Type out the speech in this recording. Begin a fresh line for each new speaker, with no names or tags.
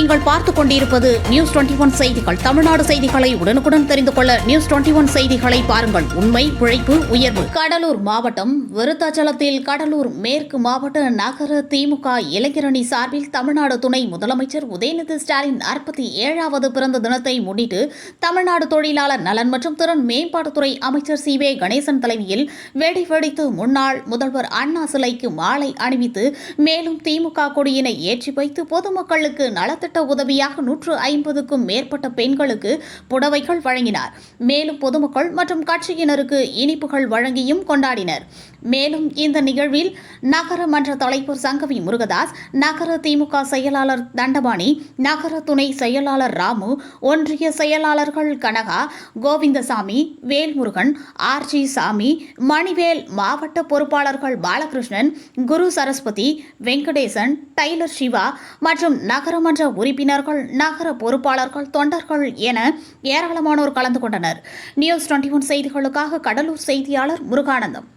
நீங்கள் பார்த்துக் கொண்டிருப்பது நியூஸ் 21 செய்திகள். தமிழ்நாடு செய்திகளை உடனுக்குடன் தெரிந்து கொள்ள நியூஸ் 21 செய்திகளை பாருங்கள். உண்மை, உழைப்பு, உயர்வு. கடலூர் மாவட்டம் விருத்தாச்சலத்தில் கடலூர் மேற்கு மாவட்ட நகர திமுக இளைஞரணி சார்பில் தமிழ்நாடு துணை முதலமைச்சர் உதயநிதி ஸ்டாலின் 67வது பிறந்த தினத்தை முன்னிட்டு தமிழ்நாடு தொழிலாளர் நலன் மற்றும் திறன் மேம்பாட்டுத்துறை அமைச்சர் சி.வே. கணேசன் தலைமையில் வெடி வெடித்து முன்னாள் முதல்வர் அண்ணா சிலைக்கு மாலை அணிவித்து மேலும் திமுக கொடியினை ஏற்றி வைத்து பொதுமக்களுக்கு நலத்திட்ட உதவியாக 150க்கும் மேற்பட்ட பெண்களுக்கு புடவைகள் வழங்கினார். மேலும் பொதுமக்கள் மற்றும் கட்சியினருக்கு இனிப்புகள் வழங்கியும் கொண்டாடினர். மேலும் இந்த நிகழ்வில் நகர மன்ற தலைவர் சங்கவி முருகதாஸ், நகர திமுக செயலாளர் தண்டபாணி, நகர துணை செயலாளர் ராமு, ஒன்றிய செயலாளர்கள் கனகா, கோவிந்தசாமி, வேல்முருகன், ஆர்ஜி சாமி, மணிவேல், மாவட்ட பொறுப்பாளர்கள் பாலகிருஷ்ணன், குரு சரஸ்வதி, வெங்கடேசன், டைலர் சிவா மற்றும் நகரமன்ற உறுப்பினர்கள், நகர பொறுப்பாளர்கள், தொண்டர்கள் என ஏராளமானோர் கலந்து கொண்டனர். நியூஸ் 21 செய்திகளுக்காக கடலூர் செய்தியாளர் முருகானந்தம்.